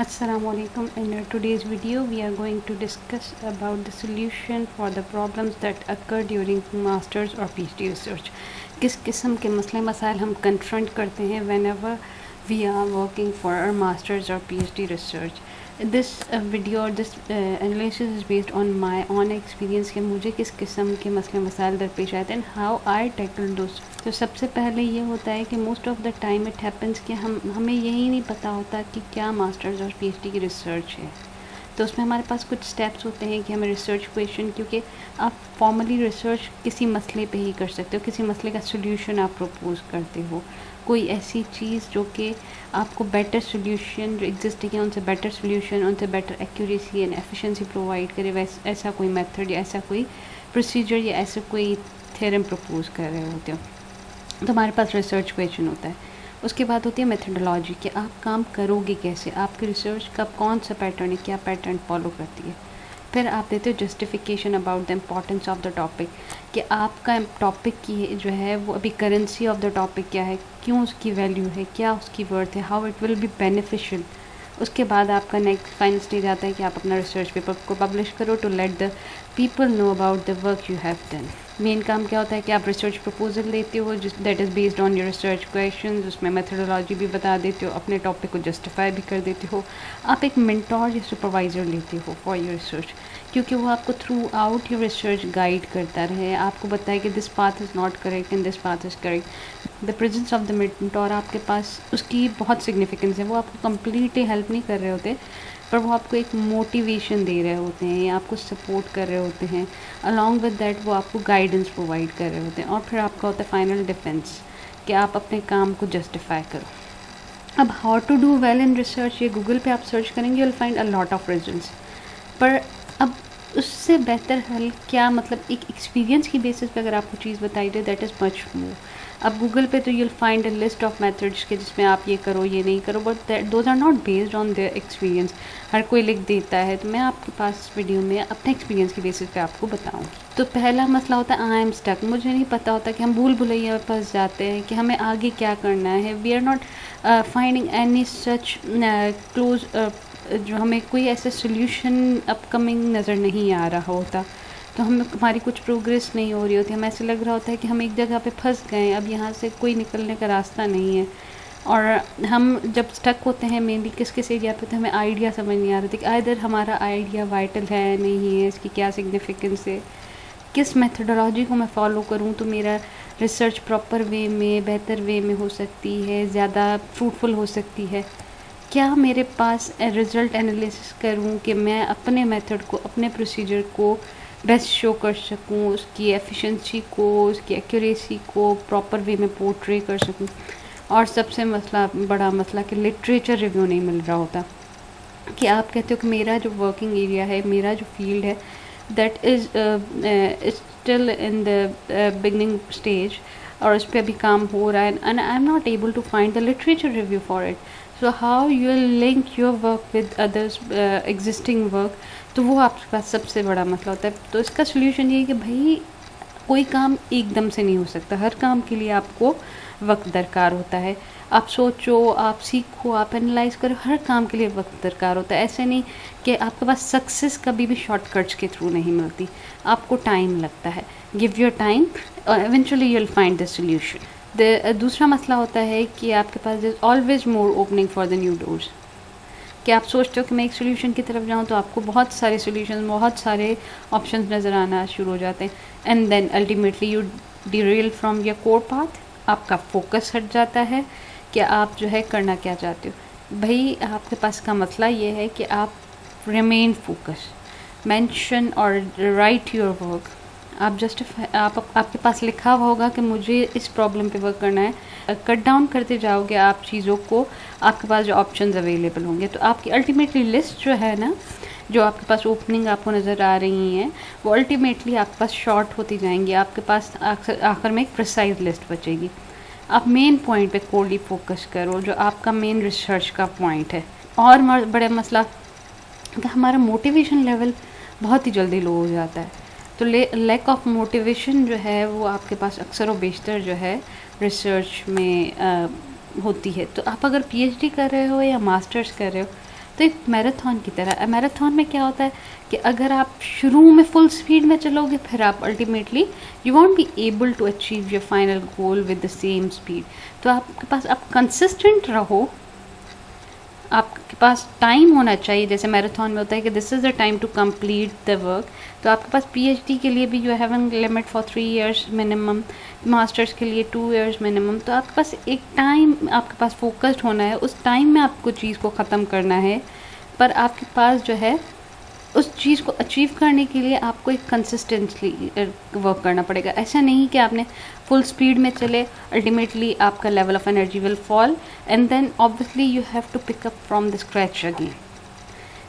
Assalamualaikum. In today's video we are going to discuss about the solution for the problems that occur during masters or PhD research. किस किस्म के मसले मसाइल हम confront करते हैं whenever we are working for our masters or PhD research. This video or this analysis is based on my own experience कि मुझे किस किस्म के मसले मसाइल दरपेश आए थे and how I tackle those. तो सबसे पहले ये होता है कि most of the time it happens कि हमें यही नहीं पता होता कि क्या मास्टर्स और पीएचडी की रिसर्च है। तो उसमें हमारे पास कुछ स्टेप्स होते हैं कि हमें रिसर्च क्वेश्चन, क्योंकि आप फॉर्मली रिसर्च किसी मसले पे ही कर सकते हो, किसी मसले का सोल्यूशन आप प्रपोज करते हो, कोई ऐसी चीज़ जो कि आपको बेटर सोल्यूशन जो एग्जिस्टिंग है उनसे बेटर सोल्यूशन, उनसे better accuracy and efficiency provide करे, ऐसा कोई मेथड या ऐसा कोई प्रोसीजर या ऐसा कोई थ्योरम प्रपोज कर रहे होते हो, तो हमारे पास रिसर्च क्वेश्चन होता है। उसके बाद होती है मेथडोलॉजी कि आप काम करोगे कैसे, आपकी रिसर्च का कौन सा पैटर्न है, क्या पैटर्न फॉलो करती है। फिर आप देते हो justification about the importance of the topic कि आपका टॉपिक की जो है वो अभी करेंसी ऑफ द टॉपिक क्या है, क्यों उसकी वैल्यू है, क्या उसकी वर्थ है, how it will be beneficial. उसके बाद आपका नेक्स्ट फाइनल स्टेज आता है कि आप अपना रिसर्च पेपर को पब्लिश करो to let the people know about the work you have done. Main काम क्या होता है कि आप रिसर्च प्रपोजल देते हो that is based on your research questions, उसमें मेथडोलॉजी भी बता देते हो, अपने टॉपिक को जस्टिफाई भी कर देते हो। आप एक मेंटोर या सुपरवाइज़र लेते हो फॉर योर रिसर्च, क्योंकि वो आपको through out your research guide करता रहे, आपको बताए कि this path is not correct and this path is correct. The presence of the mentor आपके पास उसकी बहुत सिग्निफिकेंस है। वो आपको कम्प्लीटली हेल्प नहीं कर रहे होते, पर वो आपको एक मोटिवेशन दे रहे होते हैं या आपको सपोर्ट कर रहे होते हैं। अलॉन्ग विद दैट वो आपको गाइडेंस प्रोवाइड कर रहे होते हैं। और फिर आपका होता है फाइनल डिफेंस कि आप अपने काम को जस्टिफाई करो। अब how to do well in research, ये गूगल पे आप सर्च करेंगे, you will find a lot of results. पर अब उससे बेहतर हल क्या, मतलब एक एक्सपीरियंस की बेसिस पे अगर आपको चीज़ बताई जाए दैट इज़ मच मोर। अब गूगल पे तो you'll find a list of methods के जिसमें आप ये करो ये नहीं करो, but those are not based on their experience. हर कोई लिख देता है, तो मैं आपके पास इस वीडियो में अपने एक्सपीरियंस की बेसिस पे आपको बताऊँगी। तो पहला मसला होता है आई एम स्टक, मुझे नहीं पता होता कि हम भूल भुलैया में फंस जाते हैं कि हमें आगे क्या करना है। We are not finding any such close, जो हमें कोई ऐसा सोल्यूशन अपकमिंग नज़र नहीं आ रहा होता, तो हमारी कुछ प्रोग्रेस नहीं हो रही होती। हमें ऐसे लग रहा होता है कि हम एक जगह पे फंस गए, अब यहाँ से कोई निकलने का रास्ता नहीं है। और हम जब स्टक होते हैं मेनली किस किस एरिया पे, तो हमें आइडिया समझ नहीं आ रहा था कि आइदर हमारा आइडिया वाइटल है नहीं है, इसकी क्या सिग्निफिकेंस है, किस मेथडोलॉजी को मैं फॉलो करूँ तो मेरा रिसर्च प्रॉपर वे में, बेहतर वे में हो सकती है, ज़्यादा फ्रूटफुल हो सकती है। क्या मेरे पास रिज़ल्ट एनालिसिस करूँ कि मैं अपने मेथड को, अपने प्रोसीजर को बेस्ट शो कर सकूँ, उसकी एफिशिएंसी को, उसकी एक्यूरेसी को प्रॉपर वे में पोर्ट्रे कर सकूँ। और सबसे बड़ा मसला कि लिटरेचर रिव्यू नहीं मिल रहा होता, कि आप कहते हो कि मेरा जो वर्किंग एरिया है, मेरा जो फील्ड है that is still in the beginning stage और उस पर अभी काम हो रहा है and I am not able to find the literature review for it. So how you will link your work with others existing work, तो वो आपके पास सबसे बड़ा मसला होता है। तो इसका सोल्यूशन ये है कि भाई कोई काम एकदम से नहीं हो सकता, हर काम के लिए आपको वक्त दरकार होता है। आप सोचो, आप सीखो, आप एनालाइज करो, हर काम के लिए वक्त दरकार होता है। ऐसे नहीं कि आपके पास सक्सेस कभी भी शॉर्टकट्स के थ्रू नहीं मिलती, आपको टाइम लगता है। Give your time, eventually you will find the solution. दूसरा मसला होता है कि आपके पास is always more opening for the new doors, कि आप सोचते हो कि मैं एक सोल्यूशन की तरफ जाऊं तो आपको बहुत सारे सोल्यूशन, बहुत सारे ऑप्शंस नज़र आना शुरू हो जाते हैं and then ultimately you derail from your core path. आपका फोकस हट जाता है कि आप जो है करना क्या चाहते हो। भाई आपके पास का मसला ये है कि आप रिमेन फोकस, मेंशन और राइट योर वर्क। आप जस्टिफाई, आपके पास लिखा हुआ होगा कि मुझे इस प्रॉब्लम पे वर्क करना है, कट डाउन करते जाओगे आप चीज़ों को, आपके पास जो ऑप्शंस अवेलेबल होंगे, तो आपकी अल्टीमेटली लिस्ट जो है ना, जो आपके पास ओपनिंग आपको नज़र आ रही हैं, वो अल्टीमेटली आपके पास शॉर्ट होती जाएंगी। आपके पास आखिर में एक प्रिसाइज लिस्ट बचेगी। आप मेन पॉइंट पे कोरली फोकस करो, जो आपका मेन रिसर्च का पॉइंट है। और बड़ा मसला कि हमारा मोटिवेशन लेवल बहुत ही जल्दी लो हो जाता है। तो लैक ऑफ मोटिवेशन जो है वो आपके पास अक्सर व बेशतर जो है रिसर्च में होती है। तो आप अगर पीएचडी कर रहे हो या मास्टर्स कर रहे हो, तो एक मैराथन की तरह। मैराथन में क्या होता है कि अगर आप शुरू में फुल स्पीड में चलोगे, फिर आप ultimately you won't be able to achieve your final goal with the same speed. तो आपके पास आप कंसिस्टेंट रहो, आपके पास टाइम होना चाहिए, जैसे मैराथन में होता है कि this is the time to complete the work. तो आपके पास पीएचडी के लिए भी you have an limit for 3 years minimum, masters के लिए 2 years मिनिमम। तो आपके पास एक टाइम, आपके पास फोकस्ड होना है, उस टाइम में आपको चीज़ को ख़त्म करना है। पर आपके पास जो है उस चीज़ को अचीव करने के लिए आपको एक कंसिस्टेंटली वर्क करना पड़ेगा। ऐसा नहीं कि आपने फुल स्पीड में चले, अल्टीमेटली आपका level of energy will fall and then obviously you have to pick up from the scratch again.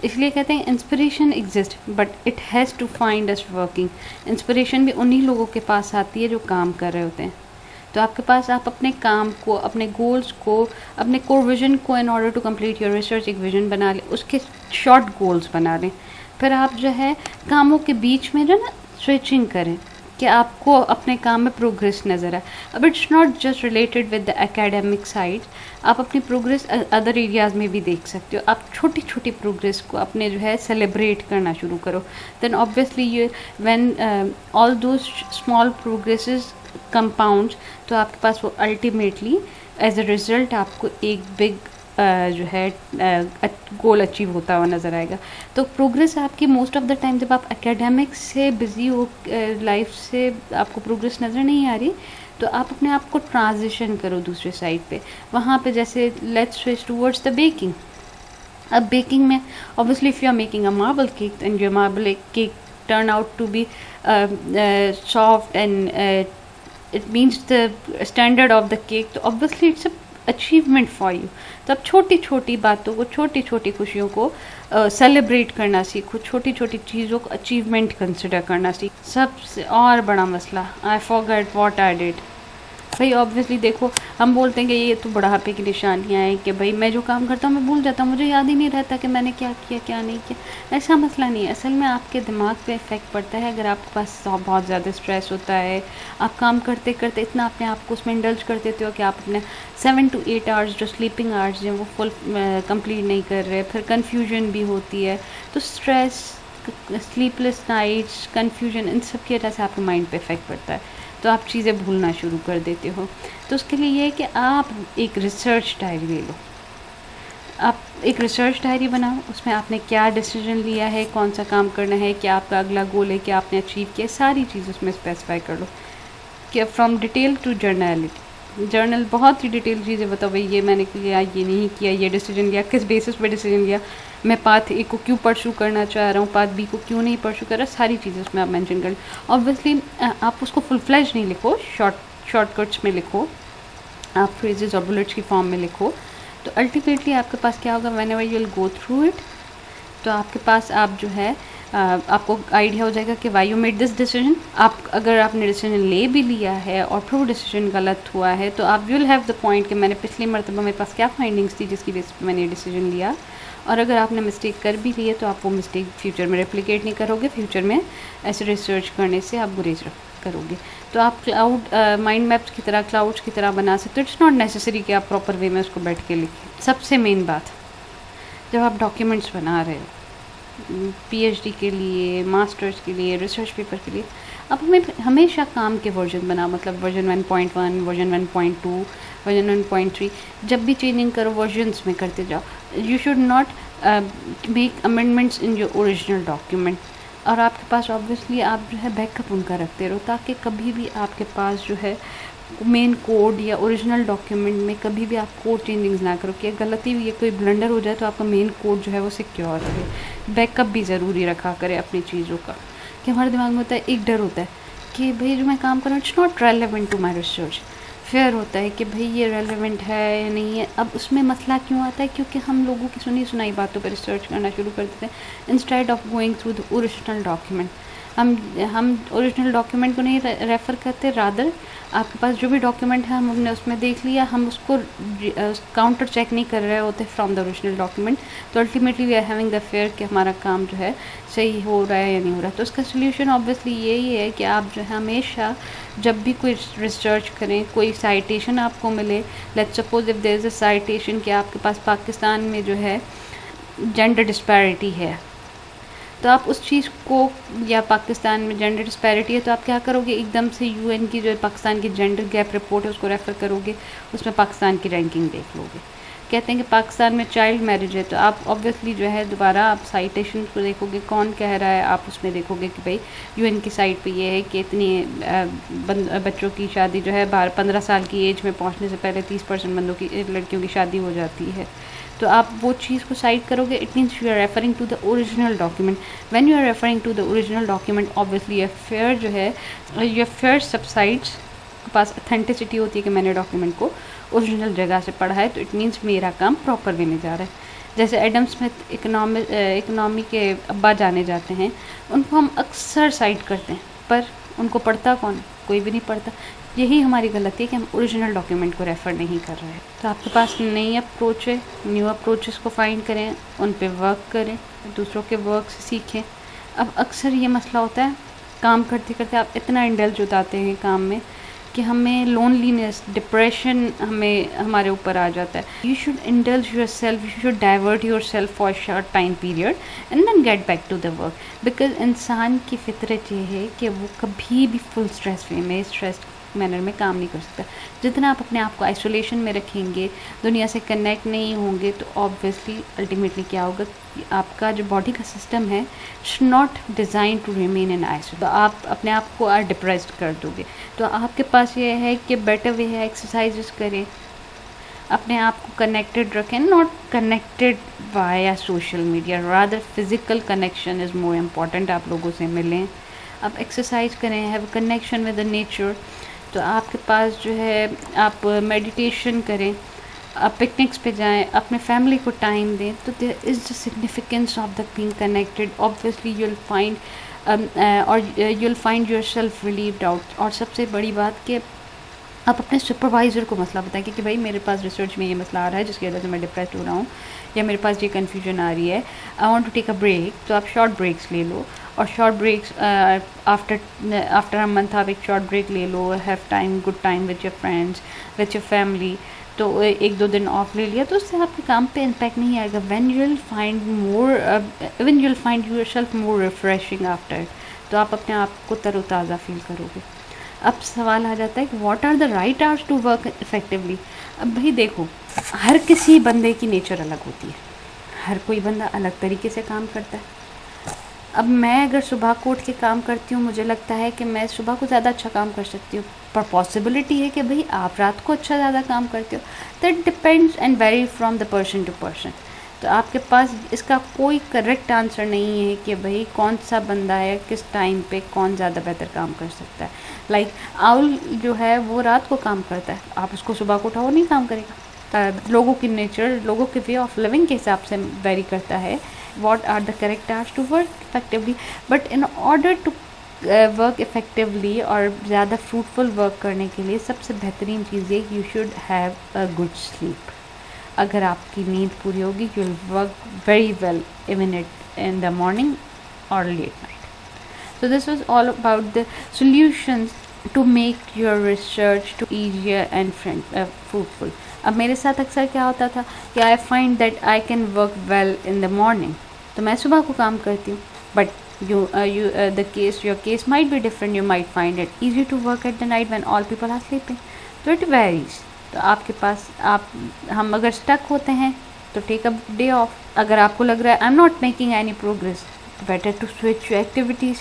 इसलिए कहते हैं inspiration exist but it has to find us working. Inspiration भी उन्हीं लोगों के पास आती है जो काम कर रहे होते हैं। तो आपके पास, आप अपने काम को, अपने गोल्स को, अपने कोर विजन को in order to complete your research एक विजन बना लें, उसके शॉर्ट गोल्स बना लें। फिर आप जो है कामों के बीच में जो ना स्विचिंग करें कि आपको अपने काम में प्रोग्रेस नज़र आए। अब it's not just related with the academic side, आप अपनी प्रोग्रेस अदर एरियाज़ में भी देख सकते हो। आप छोटी छोटी प्रोग्रेस को अपने जो है सेलिब्रेट करना शुरू करो। Then obviously you when all those small progresses compounds, तो आपके पास वो अल्टीमेटली एज अ रिज़ल्ट आपको एक बिग जो है गोल अचीव होता हुआ नज़र आएगा। तो प्रोग्रेस आपकी मोस्ट ऑफ द टाइम, जब आप एकेडमिक्स से बिज़ी हो, लाइफ से आपको प्रोग्रेस नज़र नहीं आ रही, तो आप अपने आप को ट्रांजिशन करो दूसरे साइड पे। वहाँ पे जैसे let's switch towards the baking. अब बेकिंग में obviously if you are making a marble cake and your marble cake turn out to be soft and it means the standard of the cake, तो obviously it's achievement for you. तो अब छोटी छोटी बातों को, छोटी छोटी खुशियों को सेलिब्रेट करना सीखो, छोटी छोटी चीज़ों को अचीवमेंट कंसिडर करना सीखो। सबसे और बड़ा मसला, I forget what I did. भाई ऑब्वियसली देखो, हम बोलते हैं कि ये तो बुढ़ापे की निशानियाँ हैं कि भाई मैं जो काम करता हूँ मैं भूल जाता हूँ, मुझे याद ही नहीं रहता कि मैंने क्या किया क्या नहीं किया। ऐसा मसला नहीं है, असल में आपके दिमाग पे इफ़ेक्ट पड़ता है। अगर आपके पास बहुत ज़्यादा स्ट्रेस होता है, आप काम करते करते इतना अपने आप को उसमें इंडल्ज कर देते हो कि आप अपने 7 to 8 आवर्स जो स्लीपिंग आवर्स हैं वो फुल कंप्लीट नहीं कर रहे, फिर कन्फ्यूजन भी होती है। तो स्ट्रेस, स्लीपलेस नाइट्स, कन्फ्यूजन, इन सब की वजह से आपके माइंड पे इफ़ेक्ट पड़ता है, तो आप चीज़ें भूलना शुरू कर देते हो। तो उसके लिए ये है कि आप एक रिसर्च डायरी ले लो, आप एक रिसर्च डायरी बनाओ, उसमें आपने क्या डिसीजन लिया है, कौन सा काम करना है, क्या आपका अगला गोल है, क्या आपने अचीव किया, सारी चीज़ उसमें स्पेसिफाई कर लो। कि फ्रॉम डिटेल टू जर्नलिटी, जर्नल बहुत ही डिटेल चीज़ें बताओ, भाई ये मैंने किया, ये नहीं किया, ये डिसीजन लिया, किस बेसिस पे डिसीजन लिया, मैं पाथ ए को क्यों परसू करना चाह रहा हूँ, पाथ बी को क्यों नहीं परसू कर रहा, सारी चीज़ें उसमें आप मेंशन कर लो। ऑब्वियसली आप उसको फुल फ्लैश नहीं लिखो, शॉर्टकट्स में लिखो, आप फ्रेजेस और बुलेट्स की फॉर्म में लिखो। तो अल्टीमेटली आपके पास क्या होगा, whenever you will go through it, तो आपके पास आप जो है आपको आइडिया हो जाएगा कि why you made this decision. आप अगर आपने डिसीजन ले भी लिया है और फिर वो डिसीजन गलत हुआ है, तो आप विल हैव द पॉइंट कि मैंने पिछली मरतबा मेरे पास क्या फाइंडिंग्स थी जिसकी बेसिस पे मैंने ये डिसीजन लिया। और अगर आपने मिस्टेक कर भी ली है तो आप वो मिस्टेक फ्यूचर में रेप्लिकेट नहीं करोगे, फ्यूचर में ऐसे रिसर्च करने से आप गुरेज करोगे। तो आप क्लाउड माइंड मैप्स की तरह, क्लाउड्स की तरह बना सकते हो। इट्स नॉट नेसेसरी कि आप प्रॉपर वे में उसको बैठ के लिखें। सबसे मेन बात, जब आप डॉक्यूमेंट्स बना रहे हो पीएचडी के लिए, मास्टर्स के लिए, रिसर्च पेपर के लिए, अब हमें हमेशा काम के वर्जन बना, मतलब वर्जन 1.1, वर्जन 1.2, वर्जन 1.3, जब भी चेंजिंग करो वर्जन्स में करते जाओ। You should not make amendments in your original document. और आपके पास ऑब्वियसली आप जो है बैकअप उनका रखते रहो, ताकि कभी भी आपके पास जो है मेन कोड या ओरिजिनल डॉक्यूमेंट में कभी भी आप कोड चेंजिंग्स ना करो कि गलती हुई है, कोई ब्लंडर हो जाए तो आपका मेन कोड जो है वो सिक्योर रहे। बैकअप भी ज़रूरी रखा करें अपनी चीज़ों का। कि हमारे दिमाग में होता है, एक डर होता है कि भाई जो मैं काम कर रहा हूँ it's not relevant to my research. Fear होता है कि भाई ये रेलेवेंट है या नहीं है। अब उसमें मसला क्यों आता है, क्योंकि हम लोगों की सुनी सुनाई बातों पर रिसर्च करना शुरू कर देते हैं instead of going through the original document. हम ओरिजिनल डॉक्यूमेंट को नहीं रेफ़र करते, रादर आपके पास जो भी डॉक्यूमेंट है हमने उसमें देख लिया, हम उसको काउंटर चेक नहीं कर रहे होते फ्रॉम द ओरिजिनल डॉक्यूमेंट। तो ultimately we are having the fear कि हमारा काम जो है सही हो रहा है या नहीं हो रहा। तो उसका सोल्यूशन ऑब्वियसली यही है कि आप जो है हमेशा जब भी कोई रिसर्च करें, कोई साइटेशन आपको मिले, let's suppose if there is a citation कि आपके पास पाकिस्तान में जो है जेंडर डिस्पैरिटी है, तो आप उस चीज़ को, या पाकिस्तान में जेंडर डिस्पैरिटी है, तो आप क्या करोगे, एकदम से यूएन की जो पाकिस्तान की जेंडर गैप रिपोर्ट है उसको रेफ़र करोगे, उसमें पाकिस्तान की रैंकिंग देख लोगे। कहते हैं कि पाकिस्तान में चाइल्ड मैरिज है, तो आप ऑब्वियसली जो है दोबारा आप साइटेशन को देखोगे, कौन कह रहा है, आप उसमें देखोगे कि भाई यूएन की साइट पे ये है कि इतनी बच्चों की शादी जो है 15 साल की एज में पहुंचने से पहले 30% लड़कियों की शादी हो जाती है। तो आप वो चीज़ को साइट करोगे, it means you are referring to the original document. When you are referring to the original document, obviously your fear जो है, योर फेयर सबसाइड्स के पास अथेंटिसिटी होती है कि मैंने डॉक्यूमेंट को ओरिजिनल जगह से पढ़ा है, तो इट मीन्स मेरा काम प्रॉपर वे में जा रहा है। जैसे एडम स्मिथ इकनॉमी के अब्बा जाने जाते हैं, उनको हम अक्सर साइट करते हैं, पर उनको पढ़ता कौन, कोई भी नहीं पढ़ता। यही हमारी गलती है कि हम ओरिजिनल डॉक्यूमेंट को रेफ़र नहीं कर रहे हैं। तो आपके पास नई अप्रोच है, न्यू अप्रोचेस को फाइंड करें, उन पे वर्क करें, दूसरों के वर्क से सीखें। अब अक्सर ये मसला होता है, काम करते करते आप इतना इंडल्ज हो जाते हैं काम में कि हमें लोनलीनेस, डिप्रेशन हमारे ऊपर आ जाता है। You should indulge yourself, you should divert yourself for short time period and then get back to the work. Because इंसान की फितरत ये है कि वो कभी भी फुल स्ट्रेस वे में, स्ट्रेस मैनर में काम नहीं कर सकता। जितना आप अपने आप को आइसोलेशन में रखेंगे, दुनिया से कनेक्ट नहीं होंगे, तो ऑब्वियसली अल्टीमेटली क्या होगा कि आपका जो बॉडी का सिस्टम है, it's not design to remain in isolation, तो आप अपने आप को और डिप्रेस्ड कर दोगे। तो आपके पास ये है कि बेटर वे है, एक्सरसाइजेस करें, अपने आप को कनेक्टेड रखें, not connected via social media, rather physical connection is more important. आप लोगों से मिलें, आप एक्सरसाइज करें, have connection with the nature. तो आपके पास जो है, आप मेडिटेशन करें, आप पिकनिक्स पे जाएं, अपने फैमिली को टाइम दें, तो there is the significance of the being connected. Obviously you will find और you will find yourself relieved out. और सबसे बड़ी बात कि आप अपने सुपरवाइज़र को मसला बताएं कि भाई मेरे पास रिसर्च में ये मसला आ रहा है जिसकी वजह से मैं डिप्रेस्ड हो रहा हूँ, या मेरे पास ये कन्फ्यूजन आ रही है, I want to take a break. तो आप शॉर्ट ब्रेक्स ले लो, और short breaks after a month आप एक शॉर्ट ब्रेक ले लो, have time, good time with your friends, with your family. तो 1-2 दिन ऑफ ले लिया, तो उससे आपके काम पे इम्पैक्ट नहीं आएगा। When you will find yourself more refreshing after, तो आप अपने आप को तरोताज़ा फील करोगे। अब सवाल आ जाता है कि what are the right hours to work effectively. अब भाई देखो, हर किसी बंदे की नेचर अलग होती है, हर कोई बंदा अलग तरीके से काम करता है। अब मैं अगर सुबह को उठ के काम करती हूँ, मुझे लगता है कि मैं सुबह को ज़्यादा अच्छा काम कर सकती हूँ, पर पॉसिबिलिटी है कि भाई आप रात को अच्छा ज़्यादा काम करते हो। That depends and vary from the person to person. तो आपके पास इसका कोई करेक्ट आंसर नहीं है कि भाई कौन सा बंदा है, किस टाइम पे कौन ज़्यादा बेहतर काम कर सकता है। लाइक आउल जो है वो रात को काम करता है, आप उसको सुबह को उठाओ, नहीं काम करेगा। लोगों की नेचर, लोगों के वे ऑफ लिविंग के हिसाब से वेरी करता है what are the correct hours to work effectively. But in order to work effectively और ज़्यादा फ्रूटफुल वर्क करने के लिए सबसे बेहतरीन चीज़ ये, you should have a good sleep. अगर आपकी नींद पूरी होगी, you will work very well even it in the morning और late night. So this was all about the solutions to make your research to easier and fruitful. अब मेरे साथ अक्सर क्या होता था कि I find that I can work well in the morning, तो मैं सुबह को काम करती हूँ, but your case might be different. You might find it easy to work at the night when all people are sleeping. So it varies. तो आपके पास हम अगर स्टक होते हैं तो टेक अ डे ऑफ। अगर आपको लग रहा है I am not making any progress, better to switch your activities,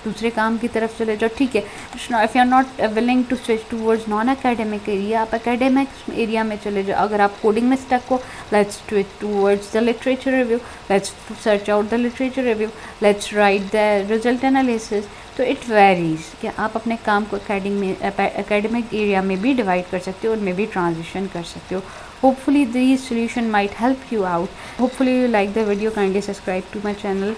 दूसरे काम की तरफ चले जाओ। ठीक है, if you are not willing to switch towards non academic area, आप एकेडमिक एरिया में चले जाओ। अगर आप कोडिंग में स्टक हो, let's switch towards the literature review, let's search out the literature review, let's write the result analysis. तो it varies कि आप अपने काम को एकेडमिक एरिया में भी डिवाइड कर सकते हो, उनमें भी ट्रांजिशन कर सकते हो। Hopefully these solution might help you out. Hopefully you like the video. Kindly subscribe to my channel.